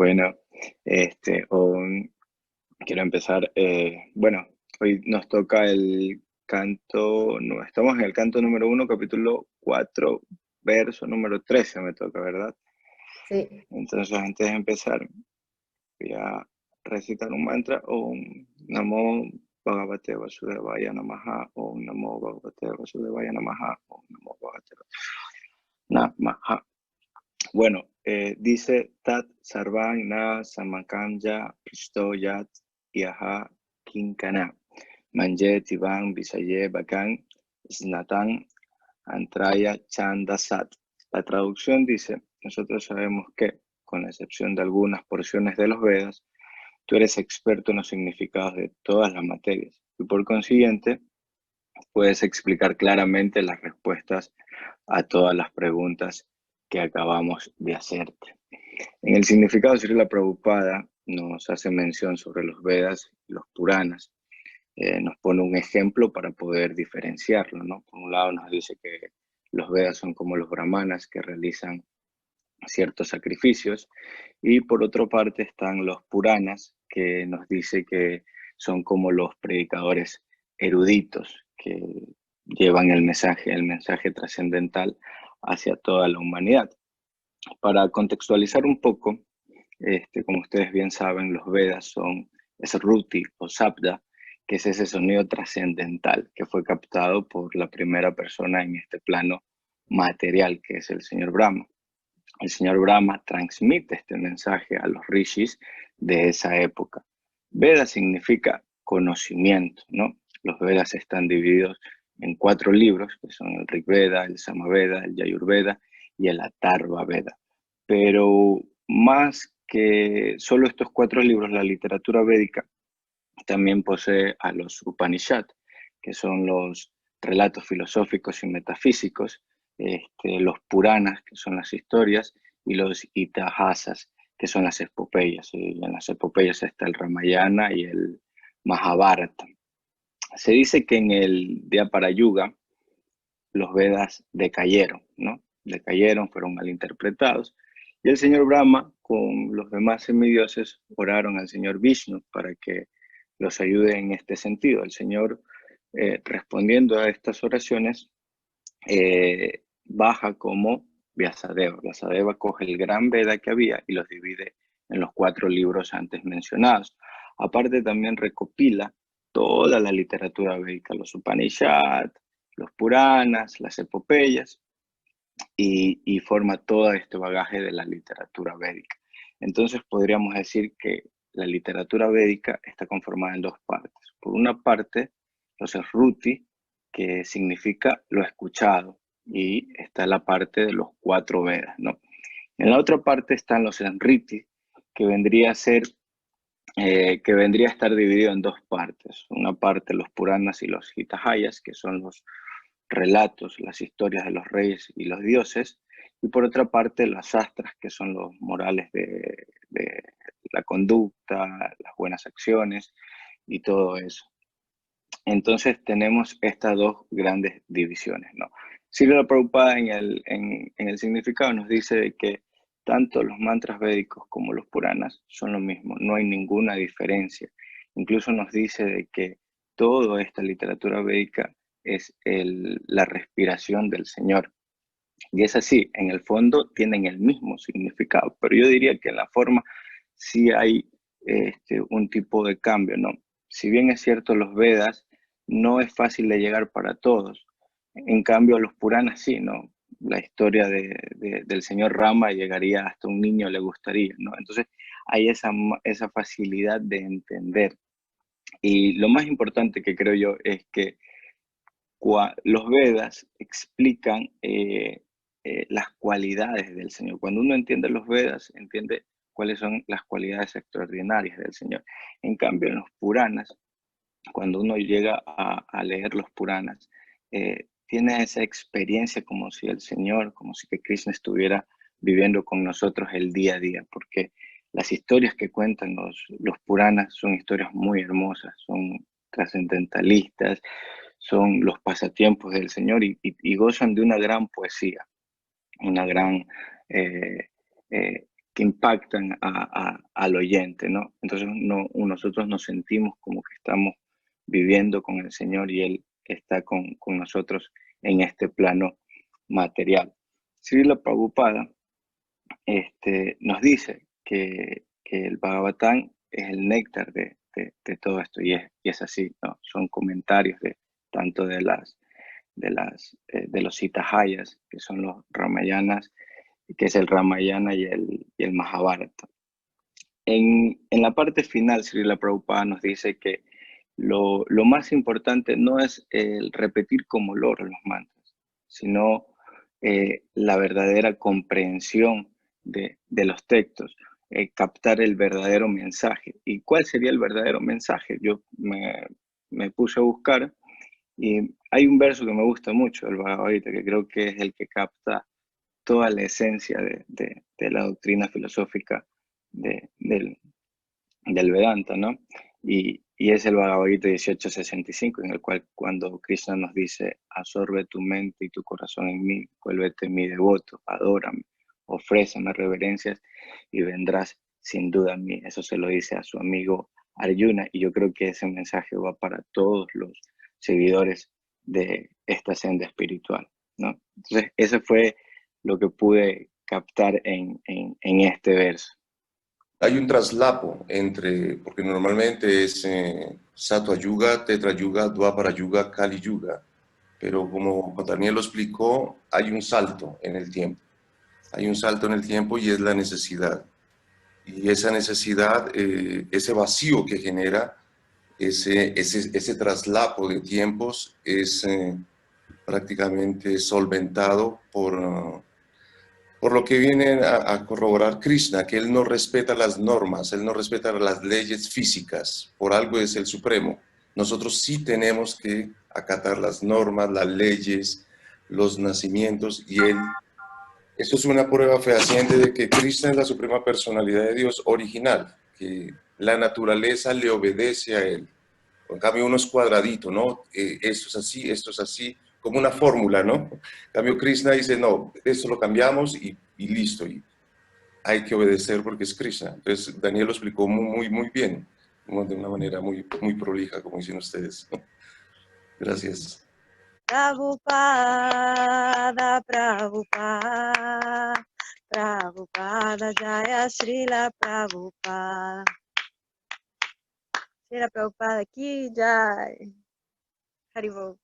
Bueno, quiero empezar. Bueno, hoy nos toca el canto, no, estamos en el canto número 1, capítulo 4, verso número 13 me toca, ¿verdad? Sí, Entonces, antes de empezar, voy a recitar un mantra o un Namo Bhagavate Vasudevaya Namaha o un Namo Bhagavate Vasudevaya Namaha o un Namo Bhagavate Namaha. Bueno, dice Tat Sarvang Na Samakanja Prishto Yat Yaha Kinkana Manje Tivan Visaye Bakan Snatan Antraya Chandasat. La traducción dice, nosotros sabemos que, con la excepción de algunas porciones de los Vedas, tú eres experto en los significados de todas las materias y por consiguiente puedes explicar claramente las respuestas a todas las preguntas que acabamos de hacerte. En el significado, Srila Prabhupada nos hace mención sobre los Vedas y los Puranas. Nos pone un ejemplo para poder diferenciarlo, ¿no? Por un lado nos dice que los Vedas son como los brahmanas que realizan ciertos sacrificios y por otra parte están los Puranas que nos dice que son como los predicadores eruditos que llevan el mensaje trascendental hacia toda la humanidad. Para contextualizar un poco, como ustedes bien saben, los Vedas son Sruti o Sabda, que es ese sonido trascendental que fue captado por la primera persona en este plano material, que es el señor Brahma. El señor Brahma transmite este mensaje a los rishis de esa época. Veda significa conocimiento, ¿no? Los Vedas están divididos en 4 libros, que son el Rig Veda, el Samaveda, el Yayurveda y el Atharva Veda. Pero más que solo estos 4 libros, la literatura védica también posee a los Upanishad, que son los relatos filosóficos y metafísicos, los Puranas, que son las historias, y los Itahasas, que son las epopeyas. Y en las epopeyas está el Ramayana y el Mahabharata. Se dice que en el Dyaparayuga los Vedas decayeron, ¿no? Decayeron, fueron mal interpretados. Y el señor Brahma, con los demás semidioses, oraron al señor Vishnu para que los ayude en este sentido. El señor, respondiendo a estas oraciones, baja como Vyasadeva. Vyasadeva coge el gran Veda que había y los divide en los 4 libros antes mencionados. Aparte también recopila toda la literatura védica, los Upanishad, los Puranas, las epopeyas, y forma todo este bagaje de la literatura védica. Entonces podríamos decir que la literatura védica está conformada en 2 partes. Por una parte, los Sruti, que significa lo escuchado, y está la parte de los 4 Vedas, ¿no? En la otra parte están los Smriti, que vendría a ser que vendría a estar dividido en 2 partes. Una parte los Puranas y los Hitahayas, que son los relatos, las historias de los reyes y los dioses, y por otra parte las astras, que son los morales de la conducta, las buenas acciones y todo eso. Entonces tenemos estas 2 grandes divisiones, ¿no? Srila Prabhupada en el significado nos dice de que tanto los mantras védicos como los Puranas son lo mismo, no hay ninguna diferencia. Incluso nos dice de que toda esta literatura védica es la respiración del Señor. Y es así, en el fondo tienen el mismo significado, pero yo diría que en la forma sí hay un tipo de cambio, ¿no? Si bien es cierto, los Vedas no es fácil de llegar para todos, en cambio los Puranas sí, ¿no? La historia del señor Rama llegaría hasta un niño le gustaría, ¿no? Entonces hay esa facilidad de entender. Y lo más importante que creo yo es que los Vedas explican las cualidades del Señor. Cuando uno entiende los Vedas, entiende cuáles son las cualidades extraordinarias del Señor. En cambio, en los Puranas, cuando uno llega a leer los Puranas, tiene esa experiencia como si el Señor, como si que Krishna estuviera viviendo con nosotros el día a día, porque las historias que cuentan los Puranas son historias muy hermosas, son trascendentalistas, son los pasatiempos del Señor y gozan de una gran poesía, una gran, eh, impactan al oyente, ¿no? Entonces nosotros nos sentimos como que estamos viviendo con el Señor y Él está con nosotros en este plano material. Srila Prabhupada nos dice que el Bhagavatam es el néctar de todo esto, y es así, ¿no? Son comentarios tanto de los Hitahayas, que son los Ramayanas, que es el Ramayana y el Mahabharata. En la parte final, Srila Prabhupada nos dice que lo más importante no es el repetir como loro los mantras, sino la verdadera comprensión de los textos, captar el verdadero mensaje. ¿Y cuál sería el verdadero mensaje? Yo me puse a buscar y hay un verso que me gusta mucho, el Bhagavad Gita, que creo que es el que capta toda la esencia de la doctrina filosófica del Vedanta, ¿no? Y es el Bhagavad Gita 1865, en el cual cuando Krishna nos dice, absorbe tu mente y tu corazón en mí, vuélvete mi devoto, adórame, ofréceme reverencias y vendrás sin duda a mí. Eso se lo dice a su amigo Arjuna, y yo creo que ese mensaje va para todos los seguidores de esta senda espiritual, ¿no? Entonces, eso fue lo que pude captar en este verso. Hay un traslapo entre, porque normalmente es Sattva Yuga, Tetra Yuga, Dwapara Yuga, Kali Yuga, pero como Daniel lo explicó, hay un salto en el tiempo. Hay un salto en el tiempo y es la necesidad. Y esa necesidad, ese vacío que genera, ese traslapo de tiempos es prácticamente solventado por lo que viene a corroborar Krishna, que él no respeta las normas, él no respeta las leyes físicas, por algo es el Supremo. Nosotros sí tenemos que acatar las normas, las leyes, los nacimientos, y esto es una prueba fehaciente de que Krishna es la suprema personalidad de Dios original, que la naturaleza le obedece a él. En cambio, uno es cuadradito, ¿no? Esto es así, como una fórmula, ¿no? En cambio, Krishna dice, no, esto lo cambiamos y listo, y hay que obedecer porque es Krishna. Entonces, Daniel lo explicó muy bien, de una manera muy prolija, como dicen ustedes. Gracias. Prabhupada, Prabhupada, Prabhupada, Jaya Srila Prabhupada. Srila Prabhupada ki Jai. Haribol.